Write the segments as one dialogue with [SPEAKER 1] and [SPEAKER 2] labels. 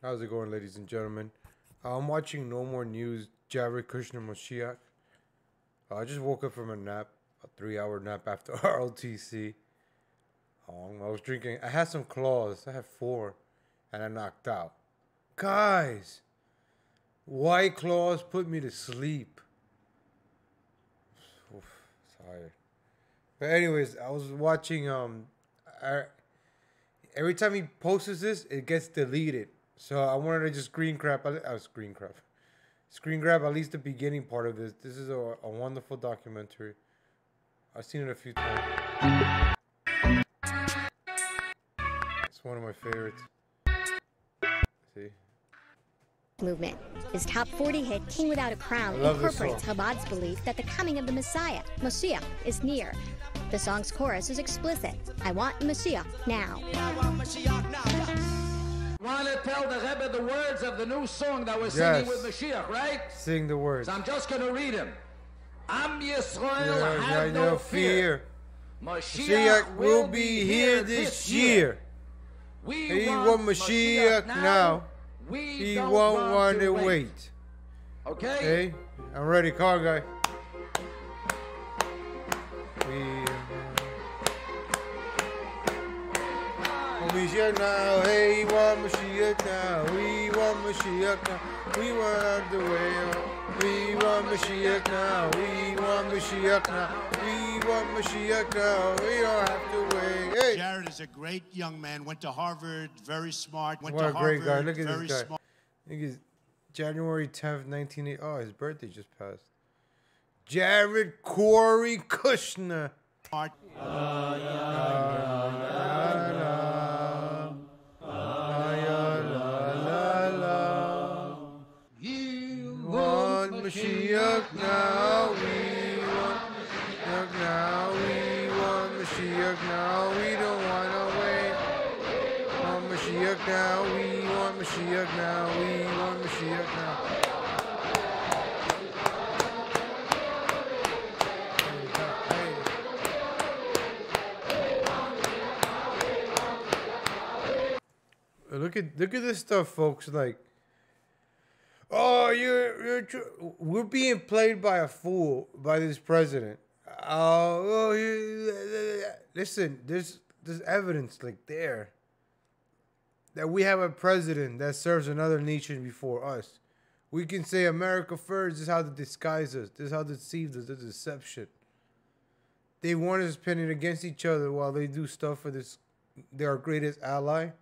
[SPEAKER 1] How's it going, ladies and gentlemen? I'm watching No More News, Jared Kushner Mosiach. I just woke up from a nap, a 3-hour nap after ROTC. I was drinking. I had some claws. I had 4, and I knocked out. Guys, White Claws put me to sleep. Oof, tired. But anyways, I was watching. Every time he posts this, it gets deleted. So I wanted to just screen grab at least the beginning part of this. This is a wonderful documentary. I've seen it a few times. It's one of my favorites. See?
[SPEAKER 2] Movement. His top 40 hit, King Without a Crown, incorporates Chabad's belief that the coming of the Messiah, Mosiach, is near. The song's chorus is explicit. I want Mosiach now.
[SPEAKER 3] Want to tell the Rebbe the words of the new song that we're singing with Moshiach, right?
[SPEAKER 1] Sing the words.
[SPEAKER 3] So I'm just going to read them. Am Yisrael have no fear.
[SPEAKER 1] Moshiach will be here this year. He want Moshiach now. He won't want to wait. Okay? I'm ready. Call guy. Moshiach now, hey, we want Moshiach now, we want Moshiach now, we want out the way, we want Moshiach now, we want Moshiach now, we want Moshiach now, we don't have to wait. Hey.
[SPEAKER 4] Jared is a great young man, went to Harvard, very smart,
[SPEAKER 1] what a great guy, look at this guy. Look at January 10th, 1980, oh, his birthday just passed. Jared Corey Kushner. Moshiach now, we want Moshiach now, we want Moshiach now, we don't want to wait. Want Moshiach now, we want Moshiach now, we want Moshiach now. Look at this stuff, folks. Like, oh, we're being played by a fool, by this president. Listen, there's evidence like there that we have a president that serves another nation before us. We can say America first. This is how they disguise us. This is how they deceive us. The deception. They want us pitting against each other while they do stuff for this. They're our greatest ally.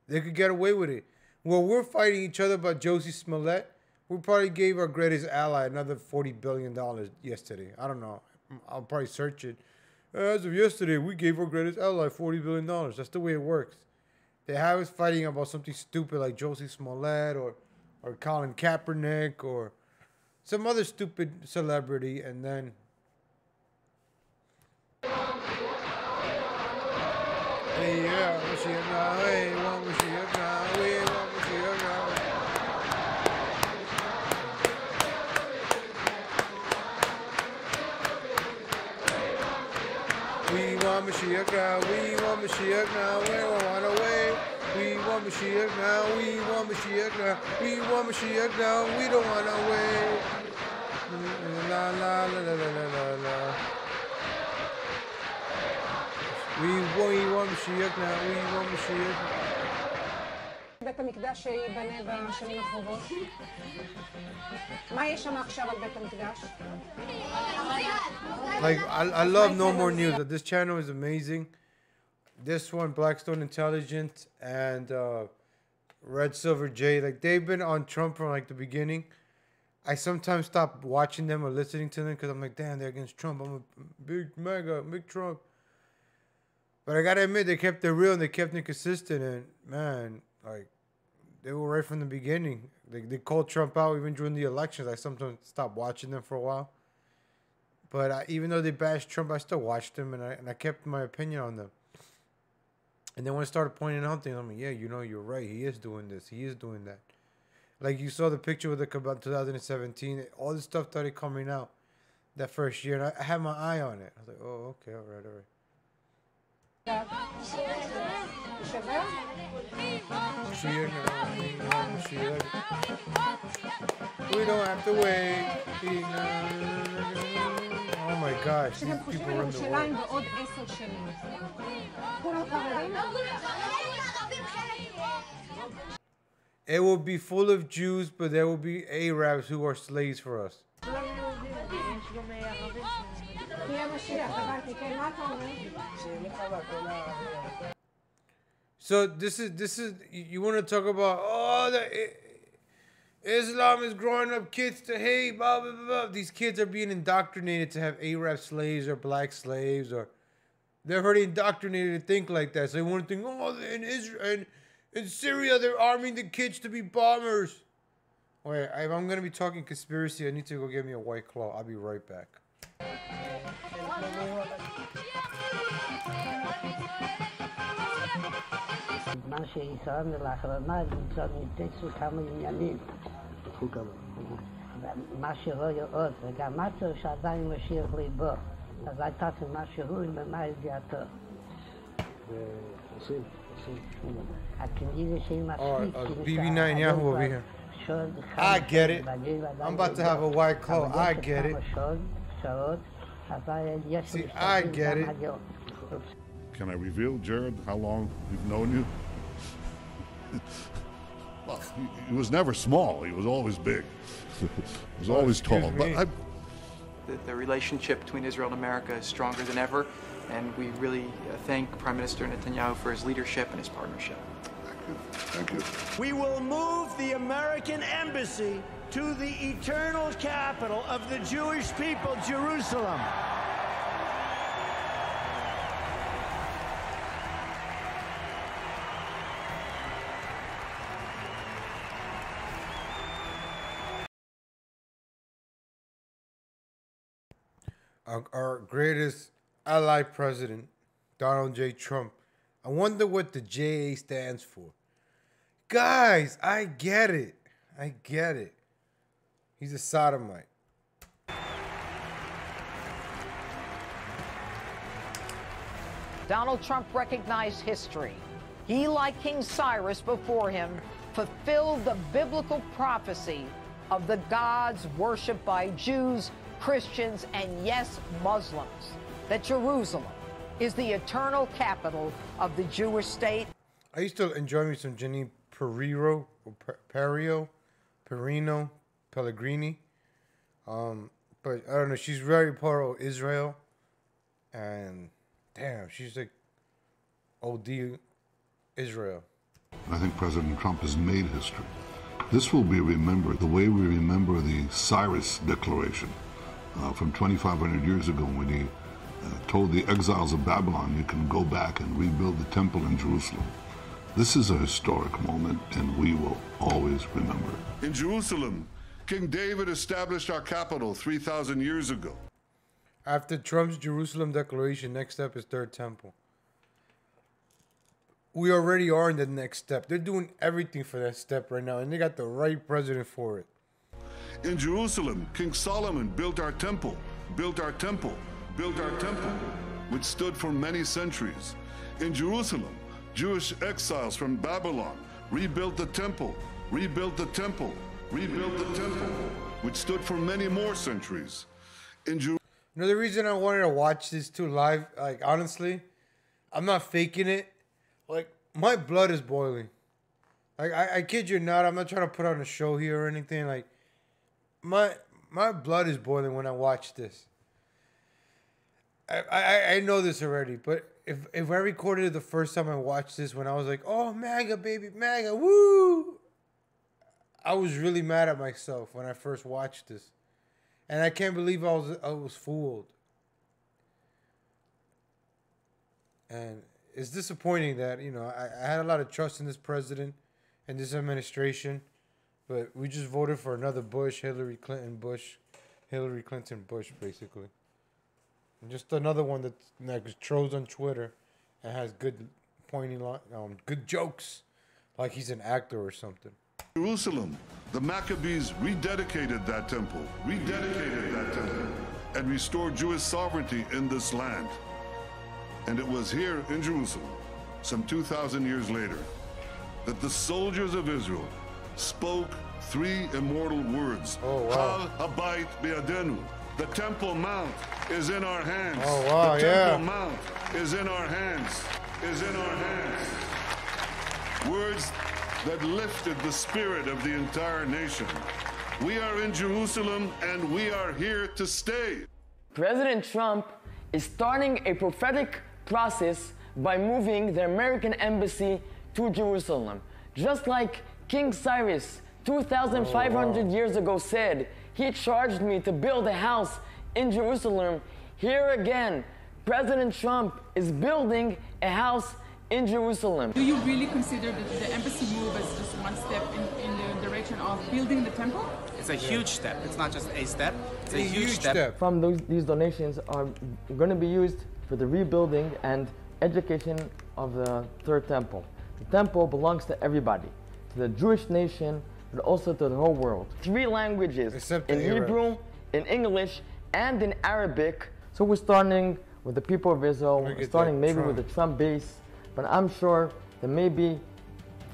[SPEAKER 1] They could get away with it. Well, we're fighting each other about Josie Smollett. We probably gave our greatest ally another $40 billion yesterday. I don't know. I'll probably search it. As of yesterday, we gave our greatest ally $40 billion. That's the way it works. They have us fighting about something stupid like Josie Smollett or Colin Kaepernick or some other stupid celebrity, and then hey, yeah, Moshiach now, hey, want Moshiach now, we want Moshiach now. We want Moshiach now, we want Moshiach now, we don't want to wait. We want Moshiach now, we want Moshiach now, we want Moshiach now, we don't want to wait. La la la la la la la. We want Moshiach now, we want Moshiach.
[SPEAKER 5] בית המקדש ייבנה בשנים הקרובות. מה יש שם עכשיו על בית המקדש?
[SPEAKER 1] Like, I love No More News. This channel is amazing. This one, Blackstone Intelligence and Red Silver J, like, they've been on Trump from like the beginning. I sometimes stop watching them or listening to them because I'm like, damn, they're against Trump. I'm a big Trump. But I gotta admit, they kept it real and they kept it consistent. And man, like, they were right from the beginning. They called Trump out even during the elections. I sometimes stopped watching them for a while. But even though they bashed Trump, I still watched them and I kept my opinion on them. And then when I started pointing out things, I'm like, yeah, you know, you're right. He is doing this. He is doing that. Like, you saw the picture with the 2017. All this stuff started coming out that first year. And I had my eye on it. I was like, oh, okay, all right.
[SPEAKER 5] שווה?
[SPEAKER 1] Moshiach now. she like, we don't have to wait. Oh my gosh, these people run the world. It will be full of Jews, but there will be Arabs who are slaves for us. So this is you want to talk about, oh, Islam is growing up kids to hate, blah blah blah. These kids are being indoctrinated to have Arab slaves or black slaves, or they're already indoctrinated to think like that. So they want to think, oh, in Israel and in Syria they're arming the kids to be bombers. Wait, if I'm gonna be talking conspiracy, I need to go get me a White Claw. I'll be right back.
[SPEAKER 6] מה שישראל לאחרונה נמצא מתקסו כמה עניינים. מה שרואה עוד, וגם מצא שעדיין משיח ליבו. אז הייתה מה שהוא ומה ידיעתו. הכנראה שהיא מספיק.
[SPEAKER 1] BB Netanyahu over here. I get it. I'm about to have a White Claw. I get it. See, I get it.
[SPEAKER 7] Can I reveal, Jared, how long we've known you? Well, he was never small. He was always big. He was always tall. But
[SPEAKER 8] the relationship between Israel and America is stronger than ever, and we really thank Prime Minister Netanyahu for his leadership and his partnership.
[SPEAKER 7] Thank you.
[SPEAKER 9] We will move the American embassy to the eternal capital of the Jewish people, Jerusalem.
[SPEAKER 1] Our greatest ally president, Donald J. Trump. I wonder what the JA stands for. Guys, I get it. I get it. He's a sodomite.
[SPEAKER 10] Donald Trump recognized history. He, like King Cyrus before him, fulfilled the biblical prophecy of the gods worshipped by Jews, Christians, and yes, Muslims, that Jerusalem is the eternal capital of the Jewish state.
[SPEAKER 1] I used to enjoy me some Jenny Perino, Pellegrini. But I don't know, she's very pro-Israel. And damn, she's like OD Israel.
[SPEAKER 7] I think President Trump has made history. This will be remembered the way we remember the Cyrus Declaration from 2,500 years ago, when he told the exiles of Babylon, you can go back and rebuild the temple in Jerusalem. This is a historic moment, and we will always remember it. In Jerusalem, King David established our capital 3,000 years ago.
[SPEAKER 1] After Trump's Jerusalem Declaration, next step is Third Temple. We already are in the next step. They're doing everything for that step right now, and they got the right president for it.
[SPEAKER 7] In Jerusalem, King Solomon built our temple, built our temple, built our temple, which stood for many centuries. In Jerusalem, Jewish exiles from Babylon rebuilt the temple, rebuilt the temple, rebuilt the temple, which stood for many more centuries.
[SPEAKER 1] Another reason I wanted to watch this too live, like honestly, I'm not faking it. Like, my blood is boiling. Like, I kid you not, I'm not trying to put on a show here or anything. Like, my blood is boiling when I watch this. I know this already, but if I recorded it the first time I watched this, when I was like, oh, MAGA, baby, MAGA, woo! I was really mad at myself when I first watched this. And I can't believe I was fooled. And it's disappointing that, you know, I had a lot of trust in this president and this administration, but we just voted for another Bush, Hillary Clinton, Bush, basically. And just another one that trolls on Twitter and has good good jokes, like he's an actor or something.
[SPEAKER 7] Jerusalem, the Maccabees rededicated that temple, and restored Jewish sovereignty in this land. And it was here in Jerusalem, some 2,000 years later, that the soldiers of Israel spoke three immortal words.
[SPEAKER 1] Oh, wow.
[SPEAKER 7] Har habayit be'adenu. The Temple Mount is in our hands.
[SPEAKER 1] Oh, wow,
[SPEAKER 7] the Temple Mount is in our hands. Is in our hands. Words that lifted the spirit of the entire nation. We are in Jerusalem and we are here to stay.
[SPEAKER 11] President Trump is starting a prophetic process by moving the American embassy to Jerusalem. Just like King Cyrus 2,500 years ago said, he charged me to build a house in Jerusalem. Here again, President Trump is building a house in Jerusalem.
[SPEAKER 12] Do you really consider the embassy move as just one step in the direction of building the temple?
[SPEAKER 13] It's a huge step. It's not just a step. It's a huge step.
[SPEAKER 11] From these donations are going to be used for the rebuilding and education of the Third Temple. The temple belongs to everybody, to the Jewish nation, but also to the whole world. 3 languages, in Hebrew, in English, and in Arabic. So we're starting with the people of Israel. We're starting maybe with the Trump base, but I'm sure that maybe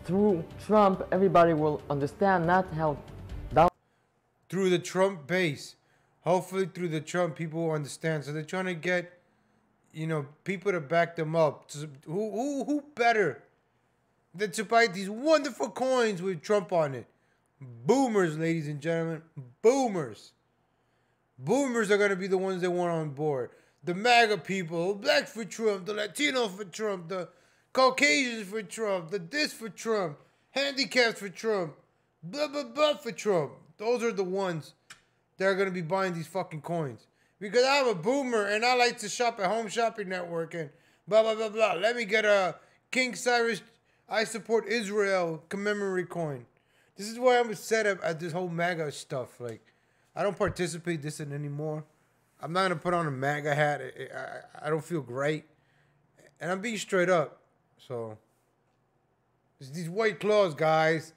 [SPEAKER 11] through Trump, everybody will understand not how
[SPEAKER 1] through the Trump base. Hopefully through the Trump, people will understand. So they're trying to get, you know, people to back them up. Who better than to buy these wonderful coins with Trump on it? Boomers, ladies and gentlemen. Boomers. Boomers are going to be the ones that want on board. The MAGA people, black for Trump, the Latino for Trump, the Caucasians for Trump, the this for Trump, handicapped for Trump, blah, blah, blah for Trump. Those are the ones that are going to be buying these fucking coins. Because I'm a boomer and I like to shop at Home Shopping Network and blah, blah, blah, blah. Let me get a King Cyrus, I support Israel commemorative coin. This is why I'm set up at this whole MAGA stuff. Like, I don't participate this in anymore. I'm not going to put on a MAGA hat. I don't feel great. And I'm being straight up. So, it's these white claws, guys.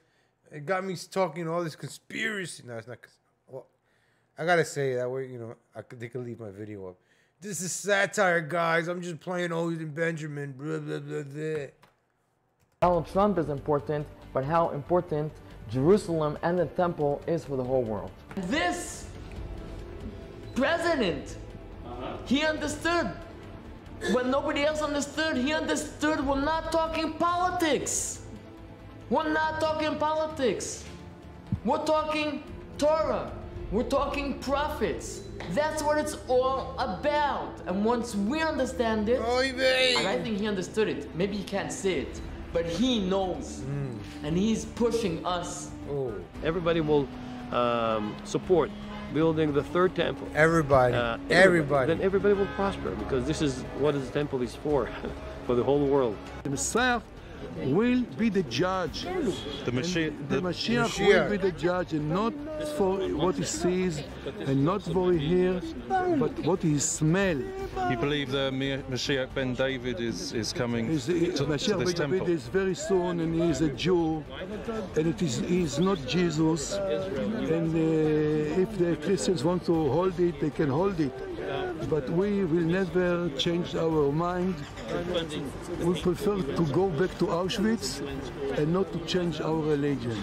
[SPEAKER 1] It got me talking all this conspiracy. No, it's not. Well, I got to say that way, you know, they could leave my video up. This is satire, guys. I'm just playing Odin Benjamin. Blah, blah, blah, blah.
[SPEAKER 11] Donald Trump is important, but how important Jerusalem and the temple is for the whole world. This president, he understood. When nobody else understood, he understood we're not talking politics. We're not talking politics. We're talking Torah. We're talking prophets. That's what it's all about. And once we understand it, and I think he understood it, maybe he can't say it, but he knows. And he's pushing us.
[SPEAKER 14] Everybody will support building the Third Temple.
[SPEAKER 1] Everybody.
[SPEAKER 14] Then everybody will prosper, because this is what the temple is for the whole world.
[SPEAKER 15] The Messiah will be the judge.
[SPEAKER 16] The
[SPEAKER 15] Moshiach will be the judge, and not for what he sees and not for what he hears, but what he smells.
[SPEAKER 16] You believe the Moshiach ben David is coming to
[SPEAKER 15] Moshiach
[SPEAKER 16] this
[SPEAKER 15] ben
[SPEAKER 16] temple?
[SPEAKER 15] David is very soon, and he is a Jew, and he is not Jesus. And if the Christians want to hold it, they can hold it. But we will never change our mind. We prefer to go back to Auschwitz and not to change our religion.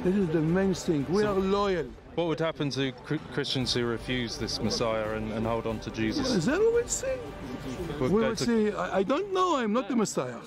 [SPEAKER 15] This is the main thing. We are loyal.
[SPEAKER 16] What would happen to Christians who refuse this Messiah and hold on to Jesus?
[SPEAKER 15] Then we will see. We will see. I don't know. I'm not the Messiah.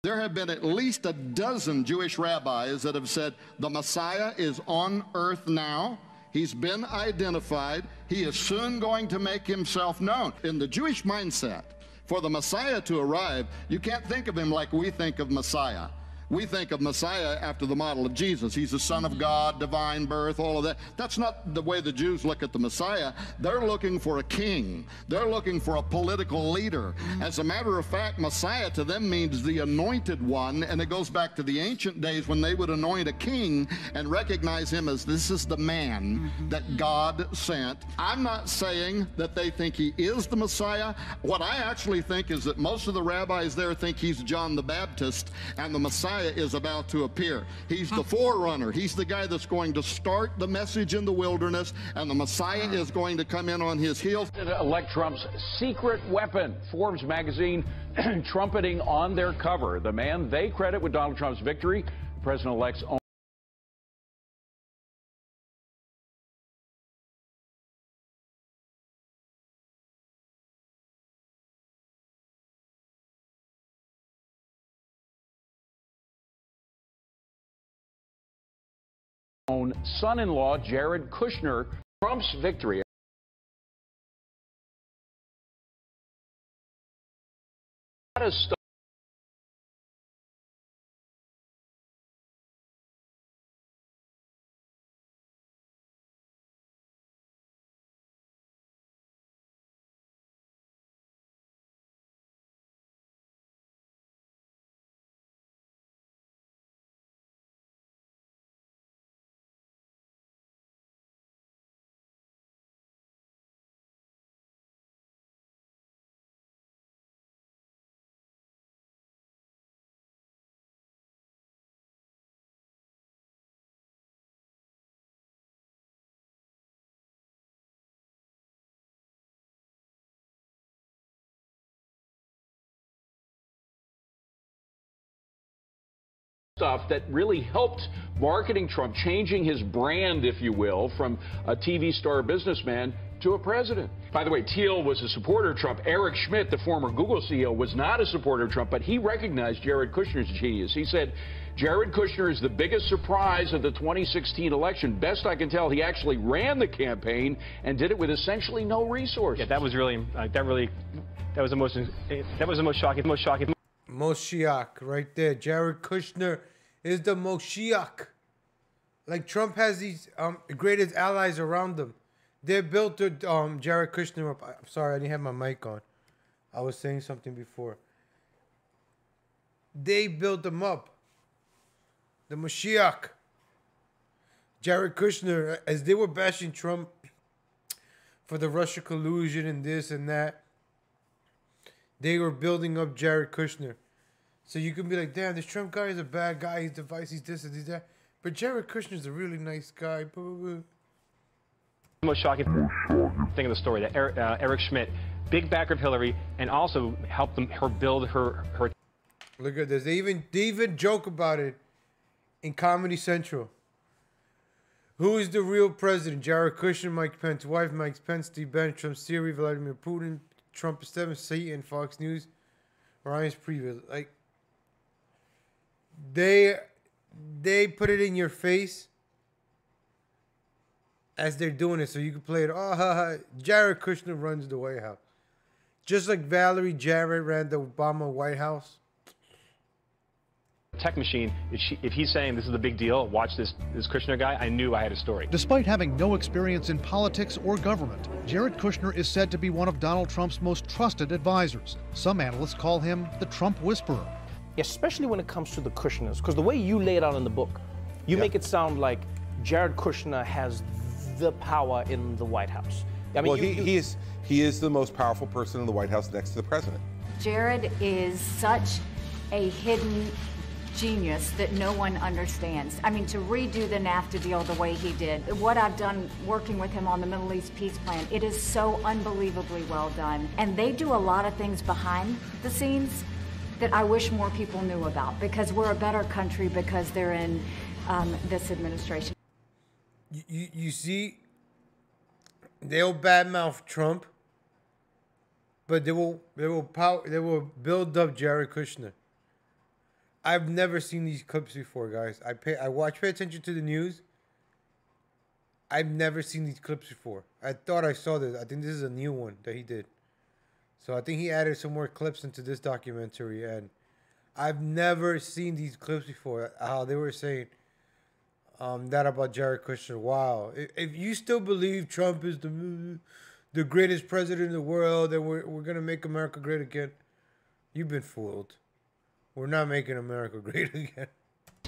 [SPEAKER 17] There have been at least a dozen Jewish rabbis that have said the Messiah is on earth now. He's been identified. He is soon going to make himself known. In the Jewish mindset, for the Messiah to arrive, you can't think of him like we think of Messiah. We think of Messiah after the model of Jesus. He's the Son of God, divine birth, all of that. That's not the way the Jews look at the Messiah. They're looking for a king. They're looking for a political leader. As a matter of fact, Messiah to them means the anointed one, and it goes back to the ancient days when they would anoint a king and recognize him as this is the man that God sent. I'm not saying that they think he is the Messiah. What I actually think is that most of the rabbis there think he's John the Baptist, and the Messiah is about to appear. He's the forerunner. He's the guy that's going to start the message in the wilderness, and the Messiah is going to come in on his heels.
[SPEAKER 18] Elect Trump's secret weapon. Forbes magazine trumpeting on their cover the man they credit with Donald Trump's victory, President-elect's own son-in-law, Jared Kushner, Trump's victory. Stuff that really helped marketing Trump, changing his brand, if you will, from a TV star businessman to a president. By the way, Thiel was a supporter of Trump. Eric Schmidt, the former Google CEO, was not a supporter of Trump, but he recognized Jared Kushner's genius. He said, Jared Kushner is the biggest surprise of the 2016 election. Best I can tell, he actually ran the campaign and did it with essentially no resources.
[SPEAKER 14] Yeah, that was really, that was the most shocking.
[SPEAKER 1] Mosiach, right there. Jared Kushner is the Mosiach. Like, Trump has these greatest allies around him. They built Jared Kushner up. I'm sorry, I didn't have my mic on. I was saying something before. They built him up. The Moshiach. Jared Kushner, as they were bashing Trump for the Russia collusion and this and that, they were building up Jared Kushner. So you can be like, damn, this Trump guy is a bad guy. He's divisive, he's this and he's that. But Jared Kushner's a really nice guy.
[SPEAKER 14] The most shocking thing of the story, that Eric Schmidt, big backer of Hillary, and also helped her build her.
[SPEAKER 1] Look at this. They even joke about it in Comedy Central. Who is the real president? Jared Kushner, Mike Pence, wife, Mike Pence, Steve Bannon, Trump's theory, Vladimir Putin, Trump is 7, Satan, Fox News, Ryan's previous. Like, they put it in your face as they're doing it, so you can play it. Oh, Jared Kushner runs the White House, just like Valerie Jarrett ran the Obama White House.
[SPEAKER 14] Tech machine, if he's saying this is a big deal, watch this Kushner guy, I knew I had a story.
[SPEAKER 19] Despite having no experience in politics or government, Jared Kushner is said to be one of Donald Trump's most trusted advisors. Some analysts call him the Trump whisperer.
[SPEAKER 20] Especially when it comes to the Kushners, because the way you lay it out in the book, you make it sound like Jared Kushner has the power in the White House. I mean,
[SPEAKER 21] well, he is the most powerful person in the White House next to the president.
[SPEAKER 22] Jared is such a hidden genius that no one understands. I mean, to redo the NAFTA deal the way he did, what I've done working with him on the Middle East peace plan, it is so unbelievably well done. And they do a lot of things behind the scenes that I wish more people knew about, because we're a better country because they're in this administration.
[SPEAKER 1] You see, they'll badmouth Trump, but they will build up Jared Kushner. I've never seen these clips before, guys. Pay attention to the news. I've never seen these clips before. I thought I saw this. I think this is a new one that he did. So I think he added some more clips into this documentary, and I've never seen these clips before. How they were saying that about Jared Kushner. Wow. If you still believe Trump is the greatest president in the world and we're going to make America great again, you've been fooled. We're not making America great again.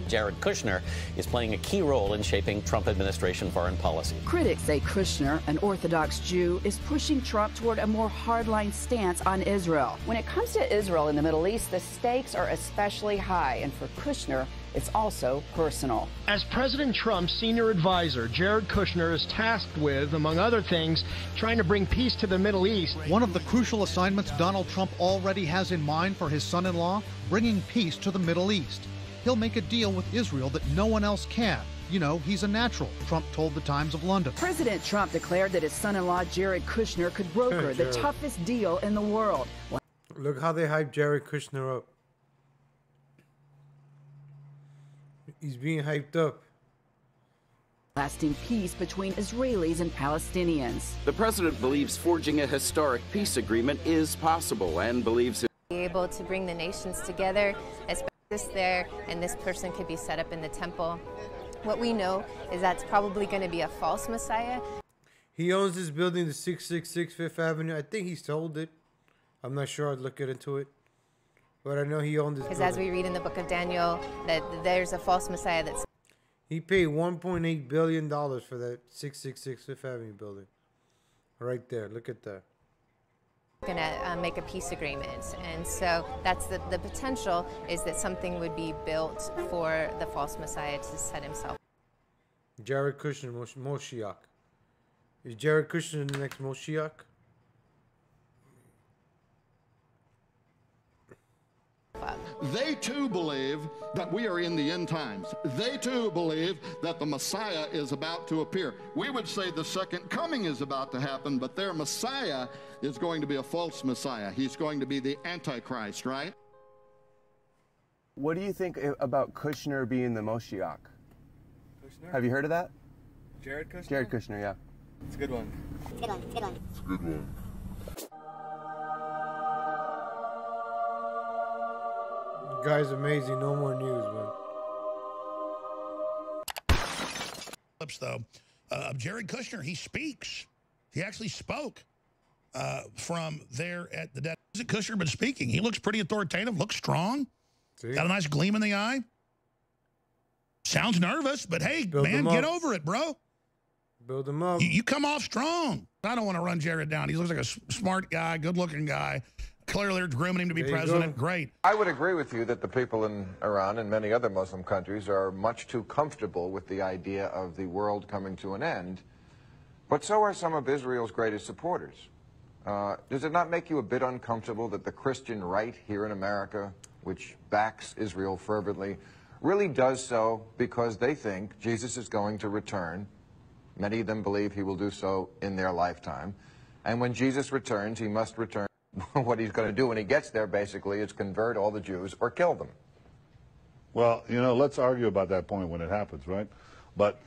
[SPEAKER 23] Jared Kushner is playing a key role in shaping Trump administration foreign policy.
[SPEAKER 24] Critics say Kushner, an Orthodox Jew, is pushing Trump toward a more hardline stance on Israel.
[SPEAKER 25] When it comes to Israel in the Middle East, the stakes are especially high, and for Kushner, it's also personal.
[SPEAKER 26] As President Trump's senior advisor, Jared Kushner is tasked with, among other things, trying to bring peace to the Middle East.
[SPEAKER 19] One of the crucial assignments Donald Trump already has in mind for his son-in-law, bringing peace to the Middle East. he'll make a deal with Israel that no one else can. You know, he's a natural, Trump told the Times of London.
[SPEAKER 24] President Trump declared that his son-in-law Jared Kushner could broker the toughest deal in the world.
[SPEAKER 1] Look how they hype Jared Kushner up. He's being hyped up.
[SPEAKER 24] Lasting peace between Israelis and Palestinians.
[SPEAKER 2] The president believes forging a historic peace agreement is possible and believes
[SPEAKER 3] be able to bring the nations together, as this there, and this person could be set up in the temple. What we know is that's probably going to be a false Messiah.
[SPEAKER 1] He owns this building, the 666 Fifth Avenue. I think he sold it. I'm not sure. I'd look into it. But I know he owned this
[SPEAKER 3] Because
[SPEAKER 1] building.
[SPEAKER 3] as we read in the book of Daniel, that there's a false Messiah that's...
[SPEAKER 1] He paid $1.8 billion for that 666 Fifth Avenue building. Right there. Look at that.
[SPEAKER 3] Going to make a peace agreement, and so that's the potential is that something would be built for the false Messiah to set himself.
[SPEAKER 1] Jared Kushner, Mosiach. Is Jared Kushner the next Mosiach?
[SPEAKER 17] They too believe that we are in the end times. They too believe that the Messiah is about to appear. We would say the second coming is about to happen, but their Messiah is going to be a false Messiah. He's going to be the Antichrist, right?
[SPEAKER 4] What do you think about Kushner being the Moshiach? Kushner? Have you heard of that?
[SPEAKER 5] Jared Kushner?
[SPEAKER 4] Jared Kushner, yeah.
[SPEAKER 5] It's a good one.
[SPEAKER 4] It's a good one. It's a good one.
[SPEAKER 5] It's a good one.
[SPEAKER 1] Guy's amazing. No more news, man.
[SPEAKER 6] Though, of Jared Kushner, he speaks. He actually spoke from there at the death. Kushner been speaking. He looks pretty authoritative, looks strong, got a nice gleam in the eye. Sounds nervous, but hey, man, get over it, bro.
[SPEAKER 1] Build him up.
[SPEAKER 6] You come off strong. I don't want to run Jared down. He looks like a smart guy, good-looking guy. Clearly, they're grooming him to be president. Great.
[SPEAKER 8] I would agree with you that the people in Iran and many other Muslim countries are much too comfortable with the idea of the world coming to an end. But so are some of Israel's greatest supporters. Does it not make you a bit uncomfortable that the Christian right here in America, which backs Israel fervently, really does so because they think Jesus is going to return? Many of them believe he will do so in their lifetime. And when Jesus returns, he must return. What he's going to do when he gets there, basically, is convert all the Jews or kill them.
[SPEAKER 7] Well, you know, let's argue about that point when it happens, right? But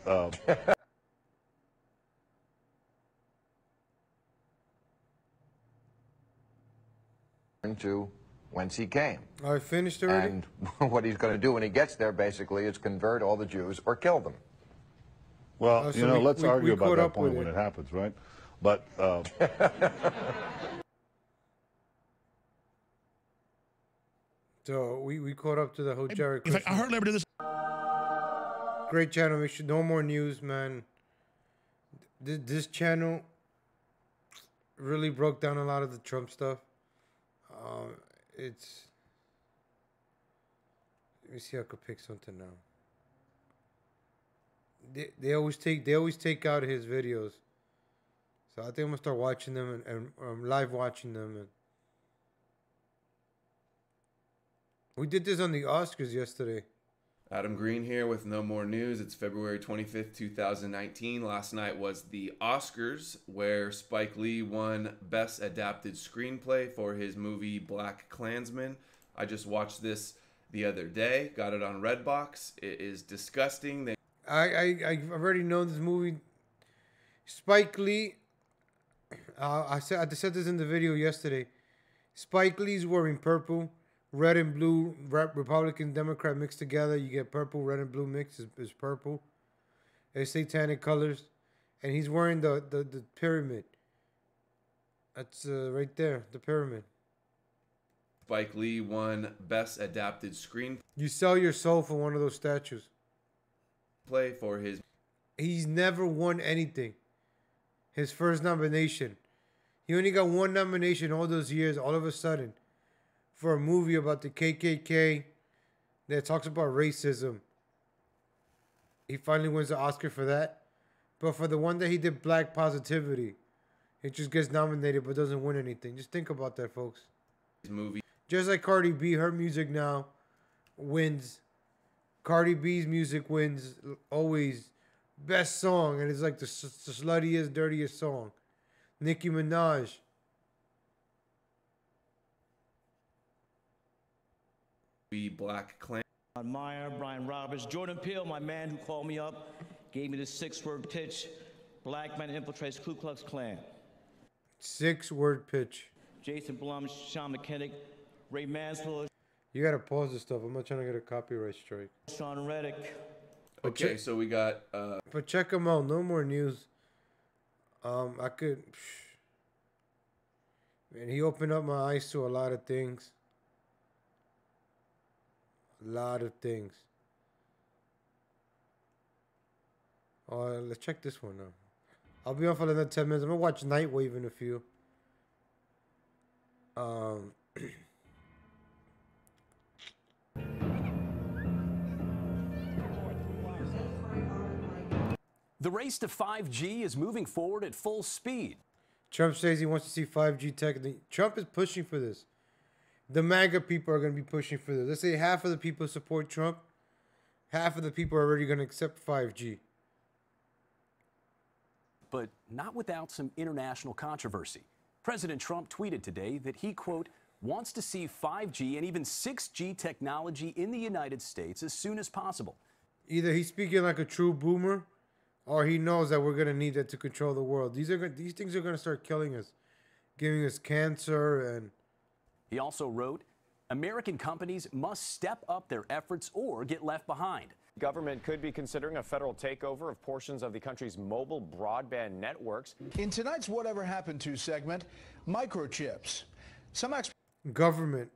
[SPEAKER 8] to whence he came.
[SPEAKER 1] I finished already?
[SPEAKER 8] And what he's going to do when he gets there, basically, is convert all the Jews or kill them.
[SPEAKER 7] Well, you know, let's argue about that point when it happens, right? But
[SPEAKER 1] so we caught up to the whole Jared Kushner.
[SPEAKER 6] I hardly ever do this.
[SPEAKER 1] Great channel. Make sure no more news, man. This channel really broke down a lot of the Trump stuff. It's. Let me see if I could pick something now. They always take out his videos, so I think I'm gonna start watching them and live watching them. And we did this on the Oscars yesterday.
[SPEAKER 27] Adam Green here with no more news. It's February 25th, 2019. Last night was the Oscars, where Spike Lee won Best Adapted Screenplay for his movie Black Klansman. I just watched this the other day. Got it on Redbox. It is disgusting.
[SPEAKER 1] I've already known this movie. Spike Lee. I said this in the video yesterday. Spike Lee's wearing purple. Red and blue, Republican, Democrat mixed together. You get purple, red and blue mix is purple. It's satanic colors. And he's wearing the pyramid. That's right there, the pyramid.
[SPEAKER 27] Spike Lee won Best Adapted Screenplay.
[SPEAKER 1] You sell your soul for one of those statues.
[SPEAKER 27] Play for his...
[SPEAKER 1] He's never won anything. His first nomination. He only got one nomination all those years, all of a sudden. For a movie about the KKK that talks about racism. He finally wins the Oscar for that. But for the one that he did, Black Positivity, it just gets nominated but doesn't win anything. Just think about that, folks.
[SPEAKER 27] Movie.
[SPEAKER 1] Just like Cardi B, her music now wins Cardi B's music wins always best song, and it's like the sluttiest, dirtiest song. Nicki Minaj.
[SPEAKER 27] The Black Clan.
[SPEAKER 9] Meyer, Brian Roberts, Jordan Peele, my man who called me up, gave me the 6-word pitch. Black man infiltrates Ku Klux Klan.
[SPEAKER 1] 6-word pitch.
[SPEAKER 9] Jason Blum, Sean McKinnick, Ray Mansfield.
[SPEAKER 1] You gotta pause this stuff. I'm not trying to get a copyright strike.
[SPEAKER 9] Sean Reddick.
[SPEAKER 27] Okay, so we got.
[SPEAKER 1] But check them out. No more news. I could. Man, he opened up my eyes to a lot of things. A lot of things. Let's check this one out. I'll be on for another 10 minutes. I'm gonna watch Nightwave in a few.
[SPEAKER 10] The race to 5G is moving forward at full speed.
[SPEAKER 1] Trump says he wants to see 5G tech. Trump is pushing for this. The MAGA people are going to be pushing for this. Let's say half of the people support Trump. Half of the people are already going to accept 5G.
[SPEAKER 10] But not without some international controversy. President Trump tweeted today that he, quote, wants to see 5G and even 6G technology in the United States as soon as possible.
[SPEAKER 1] Either he's speaking like a true boomer, or he knows that we're going to need that to control the world. These things are going to start killing us, giving us cancer. And
[SPEAKER 10] he also wrote, American companies must step up their efforts or get left behind.
[SPEAKER 11] Government could be considering a federal takeover of portions of the country's mobile broadband networks.
[SPEAKER 12] In tonight's Whatever Happened To segment, microchips. Some experts.
[SPEAKER 1] Government.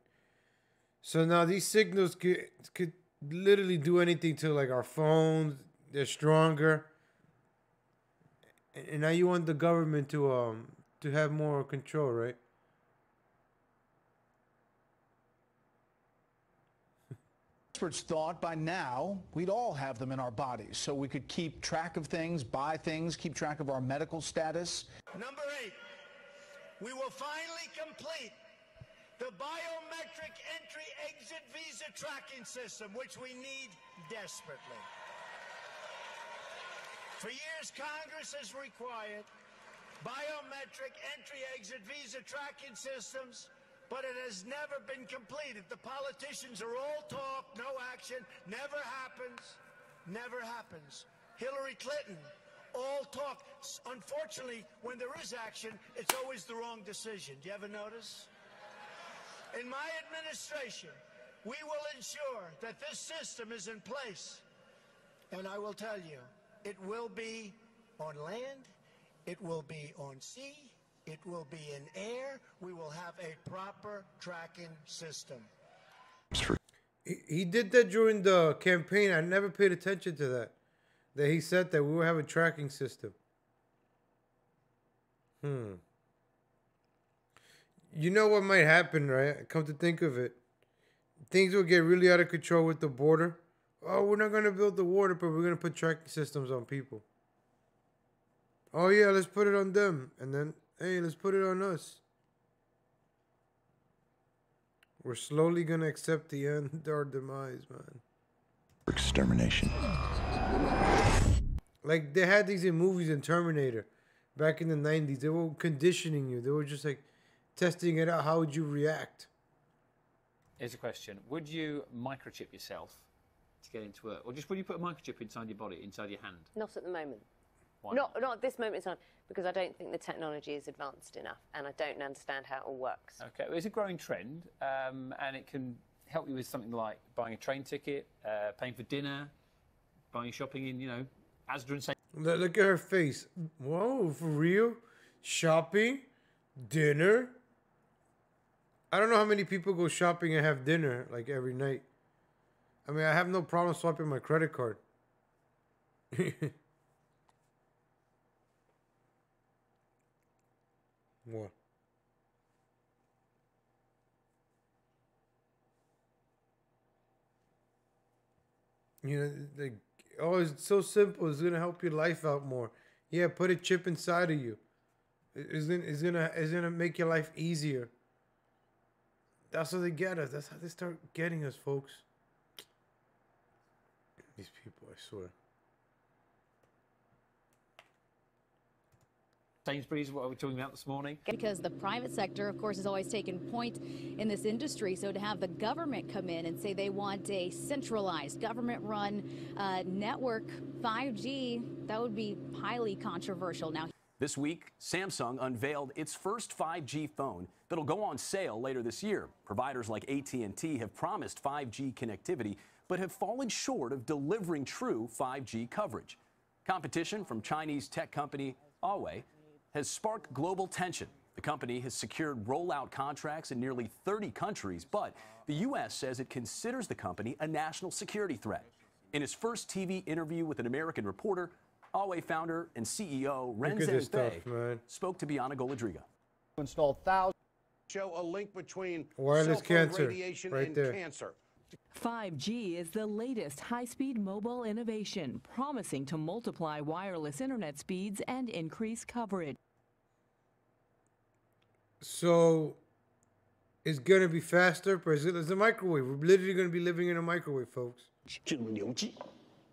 [SPEAKER 1] So now these signals could literally do anything to like our phones. They're stronger. And now you want the government to have more control, right?
[SPEAKER 12] Experts thought by now we'd all have them in our bodies, so we could keep track of things, buy things, keep track of our medical status.
[SPEAKER 13] Number 8, we will finally complete the biometric entry-exit visa tracking system, which we need desperately. For years, Congress has required biometric entry-exit visa tracking systems, but it has never been completed. The politicians are all talk, no action, never happens, never happens. Hillary Clinton, all talk. Unfortunately, when there is action, it's always the wrong decision. Do you ever notice? In my administration, we will ensure that this system is in place. And I will tell you, it will be on land, it will be on sea, it will be in air. We will have a proper tracking system.
[SPEAKER 1] He did that during the campaign. I never paid attention to that. That he said that we will have a tracking system. You know what might happen, right? Come to think of it. Things will get really out of control with the border. Oh, we're not going to build the border, but we're going to put tracking systems on people. Oh, yeah, let's put it on them. And then, hey, let's put it on us. We're slowly going to accept the end, our demise, man.
[SPEAKER 15] Extermination.
[SPEAKER 1] Like, they had these in movies in Terminator back in the 90s. They were conditioning you. They were just, like, testing it out. How would you react?
[SPEAKER 16] Here's a question. Would you microchip yourself to get into work? Or just would you put a microchip inside your body, inside your hand?
[SPEAKER 28] Not at the moment.
[SPEAKER 16] Why
[SPEAKER 28] not at this moment in time, because I don't think the technology is advanced enough, and I don't understand how it all works.
[SPEAKER 16] Okay, well, it's a growing trend, and it can help you with something like buying a train ticket, paying for dinner, buying shopping in, Asda and Sainsbury's.
[SPEAKER 1] Look at her face. Whoa, for real? Shopping? Dinner? I don't know how many people go shopping and have dinner, like, every night. I mean, I have no problem swiping my credit card. What? Like, oh, it's so simple. It's gonna help your life out more. Yeah, put a chip inside of you. It's gonna make your life easier. That's how they get us. That's how they start getting us, folks. These people, I swear.
[SPEAKER 16] Sainsbury's, what are we talking about this morning?
[SPEAKER 14] Because the private sector, of course, has always taken point in this industry. So to have the government come in and say they want a centralized government-run network 5G, that would be highly controversial. Now,
[SPEAKER 10] this week, Samsung unveiled its first 5G phone that'll go on sale later this year. Providers like AT&T have promised 5G connectivity, but have fallen short of delivering true 5G coverage. Competition from Chinese tech company Huawei has sparked global tension. The company has secured rollout contracts in nearly 30 countries, but the U.S. says it considers the company a national security threat. In his first TV interview with an American reporter, Huawei founder and CEO Ren Zhengfei spoke to Biana Golodriga.
[SPEAKER 18] Installed thousands. Show a link between
[SPEAKER 1] wireless cancer
[SPEAKER 18] radiation
[SPEAKER 1] right
[SPEAKER 18] and
[SPEAKER 1] there.
[SPEAKER 18] Cancer.
[SPEAKER 20] 5G is the latest high-speed mobile innovation, promising to multiply wireless internet speeds and increase coverage.
[SPEAKER 1] So, it's going to be faster, but it's a microwave. We're literally going to be living in a microwave, folks.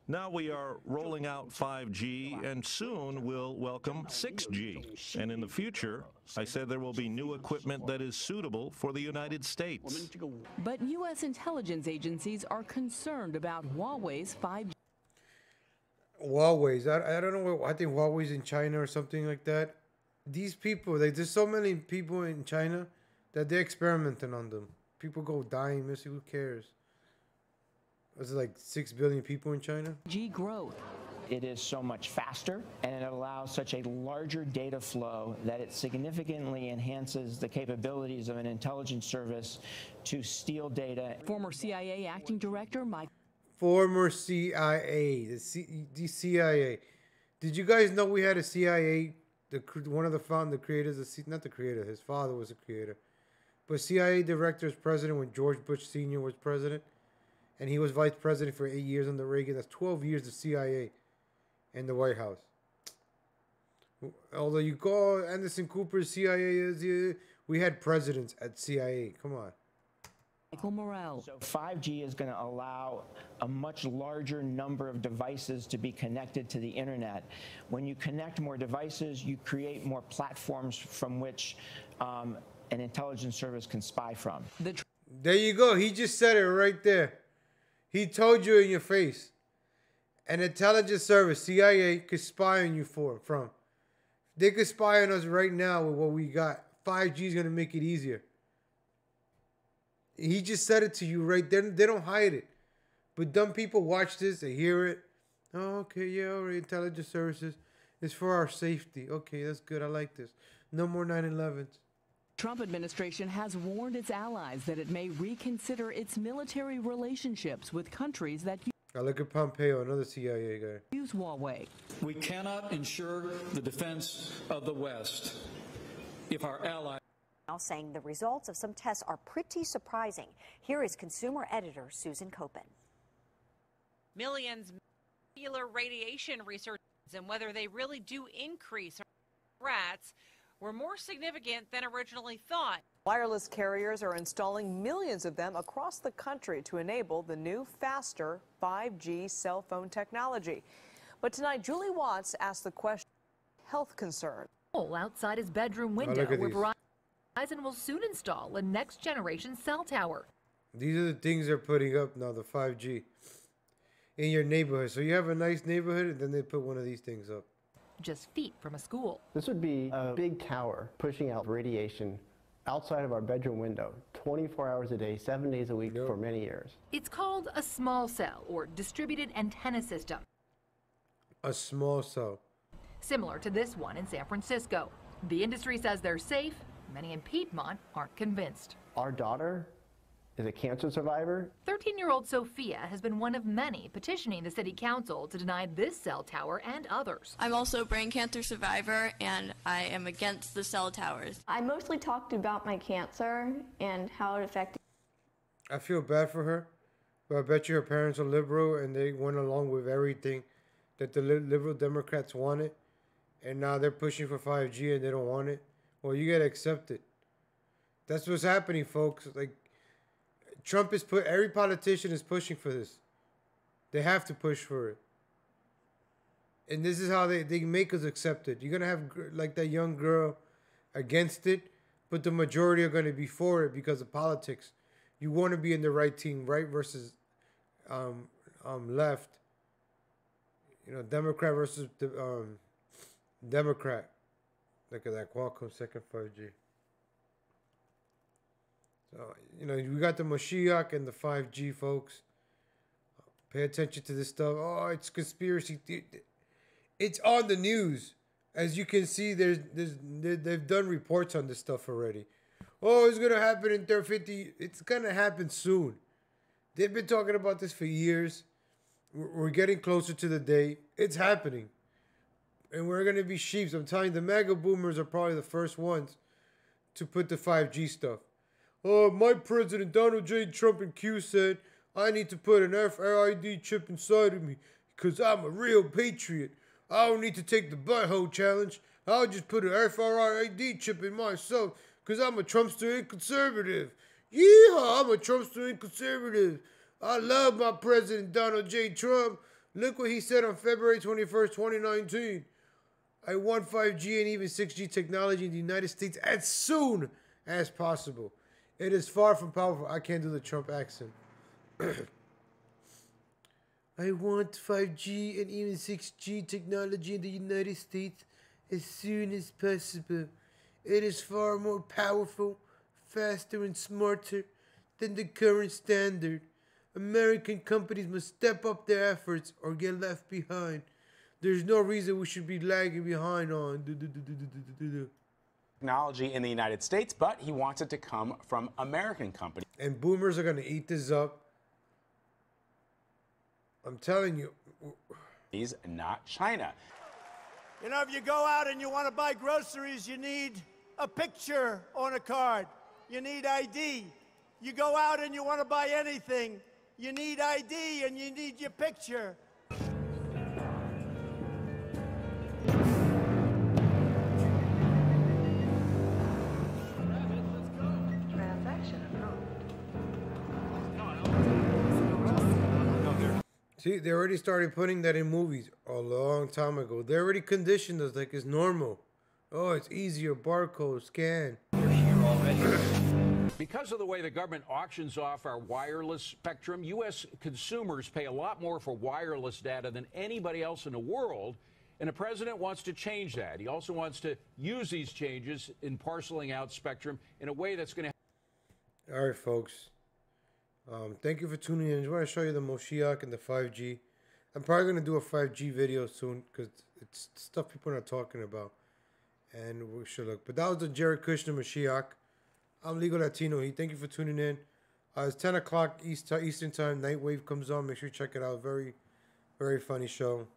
[SPEAKER 21] Now we are rolling out 5G, and soon we'll welcome 6G. And in the future, I said there will be new equipment that is suitable for the United States.
[SPEAKER 20] But U.S. intelligence agencies are concerned about Huawei's 5G.
[SPEAKER 1] Huawei's. I don't know. I think Huawei's in China or something like that. These people, like, there's so many people in China that they're experimenting on them. People go dying, missing. Who cares? Was it like 6 billion people in China?
[SPEAKER 20] G growth.
[SPEAKER 22] It is so much faster, and it allows such a larger data flow that it significantly enhances the capabilities of an intelligence service to steal data.
[SPEAKER 20] Former CIA acting director Mike.
[SPEAKER 1] Former CIA, the CIA. Did you guys know we had a CIA? One of the creators, not the creator, his father was a creator, but CIA director is president when George Bush Sr. was president, and he was vice president for 8 years under Reagan. That's 12 years of CIA in the White House. Although you call Anderson Cooper CIA is, we had presidents at CIA. Come on.
[SPEAKER 20] Michael Morrell.
[SPEAKER 22] So 5G is going to allow a much larger number of devices to be connected to the internet. When you connect more devices, you create more platforms from which an intelligence service can spy from.
[SPEAKER 1] There you go. He just said it right there. He told you in your face. An intelligence service, CIA, could spy on you from. They could spy on us right now with what we got. 5G is going to make it easier. He just said it to you right there. They don't hide it. But dumb people watch this, they hear it. Oh, okay, yeah, all right, intelligence services. It's for our safety. Okay, that's good. I like this. No more 9/11s.
[SPEAKER 20] Trump administration has warned its allies that it may reconsider its military relationships with countries that
[SPEAKER 1] I look at Pompeo, another CIA guy.
[SPEAKER 20] use Huawei.
[SPEAKER 23] We cannot ensure the defense of the West if our allies.
[SPEAKER 25] Now saying the results of some tests are pretty surprising. Here is consumer editor Susan Copen.
[SPEAKER 26] Millions molecular radiation research and whether they really do increase rats were more significant than originally thought.
[SPEAKER 29] Wireless carriers are installing millions of them across the country to enable the new, faster 5G cell phone technology. But tonight, Julie Watts asked the question, health concern. Outside his bedroom window, where Verizon will soon install a next-generation cell tower.
[SPEAKER 1] These are the things they're putting up now, the 5G, in your neighborhood. So you have a nice neighborhood, and then they put one of these things up.
[SPEAKER 29] Just feet from a school.
[SPEAKER 30] This would be a big tower pushing out radiation outside of our bedroom window, 24 hours a day, 7 days a week for many years.
[SPEAKER 29] It's called a small cell, or distributed antenna system.
[SPEAKER 1] A small cell.
[SPEAKER 29] Similar to this one in San Francisco. The industry says they're safe. Many in Piedmont aren't convinced.
[SPEAKER 30] Our daughter is a cancer survivor.
[SPEAKER 29] 13-year-old Sophia has been one of many petitioning the city council to deny this cell tower and others.
[SPEAKER 31] I'm also a brain cancer survivor, and I am against the cell towers.
[SPEAKER 32] I mostly talked about my cancer and how it affected.
[SPEAKER 1] I feel bad for her, but I bet you her parents are liberal and they went along with everything that the liberal Democrats wanted, and now they're pushing for 5G and they don't want it. Well, you gotta accept it. That's what's happening, folks. Like, Trump is every politician is pushing for this. They have to push for it. And this is how they make us accept it. You're going to have like that young girl against it, but the majority are going to be for it because of politics. You want to be in the right team, right versus left. You know, Democrat versus Democrat. Look at that Qualcomm second 5G. So, you know, we got the Mosiach and the 5G, folks. Pay attention to this stuff. Oh, it's conspiracy theory. It's on the news. As you can see, they've done reports on this stuff already. Oh, it's going to happen in 50. It's going to happen soon. They've been talking about this for years. We're getting closer to the day. It's happening. And we're going to be sheeps. I'm telling you, the mega boomers are probably the first ones to put the 5G stuff. Oh, my president, Donald J. Trump and Q said, I need to put an RFID chip inside of me because I'm a real patriot. I don't need to take the butthole challenge. I'll just put an RFID chip in myself because I'm a Trumpster and conservative. Yeehaw, I'm a Trumpster and conservative. I love my president, Donald J. Trump. Look what he said on February 21st, 2019. I want 5G and even 6G technology in the United States as soon as possible. It is far from powerful. I can't do the Trump accent. I want 5G and even 6G technology in the United States as soon as possible. It is far more powerful, faster, and smarter than the current standard. American companies must step up their efforts or get left behind. There's no reason we should be lagging behind on
[SPEAKER 2] technology in the United States, but he wants it to come from American companies.
[SPEAKER 1] And boomers are going to eat this up. I'm telling you.
[SPEAKER 2] He's not China.
[SPEAKER 13] You know, if you go out and you want to buy groceries, you need a picture on a card. You need ID. You go out and you want to buy anything, you need ID and you need your picture.
[SPEAKER 1] See, they already started putting that in movies a long time ago. They already conditioned us like it's normal. Oh, it's easier, barcode, scan.
[SPEAKER 3] Because of the way the government auctions off our wireless spectrum, U.S. consumers pay a lot more for wireless data than anybody else in the world, and the president wants to change that. He also wants to use these changes in parceling out spectrum in a way that's going to...
[SPEAKER 1] All right, folks. Thank you for tuning in. I just want to show you the Mosiach and the 5G. I'm probably going to do a 5G video soon because it's stuff people are not talking about. And we should look. But that was the Jared Kushner Mosiach. I'm Legal Latino. Thank you for tuning in. It's 10 o'clock Eastern Time. Nightwave comes on. Make sure you check it out. Very, very funny show.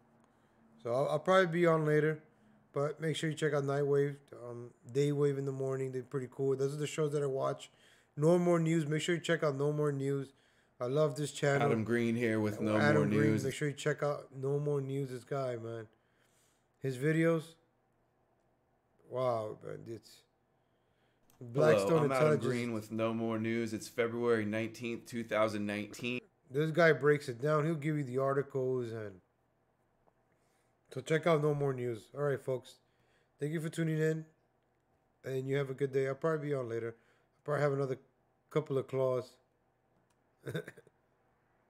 [SPEAKER 1] So I'll probably be on later. But make sure you check out Nightwave. Daywave in the morning. They're pretty cool. Those are the shows that I watch. No More News. Make sure you check out No More News. I love this channel.
[SPEAKER 4] Adam Green here with No
[SPEAKER 1] Adam
[SPEAKER 4] More
[SPEAKER 1] Green.
[SPEAKER 4] News.
[SPEAKER 1] Make sure you check out No More News. This guy, man. His videos. Wow, man. It's Blackstone
[SPEAKER 4] Hello, I'm Adam
[SPEAKER 1] Intelligence.
[SPEAKER 4] Green with No More News. It's February 19th, 2019.
[SPEAKER 1] This guy breaks it down. He'll give you the articles. And so check out No More News. All right, folks. Thank you for tuning in. And you have a good day. I'll probably be on later. I'll probably have another couple of claws.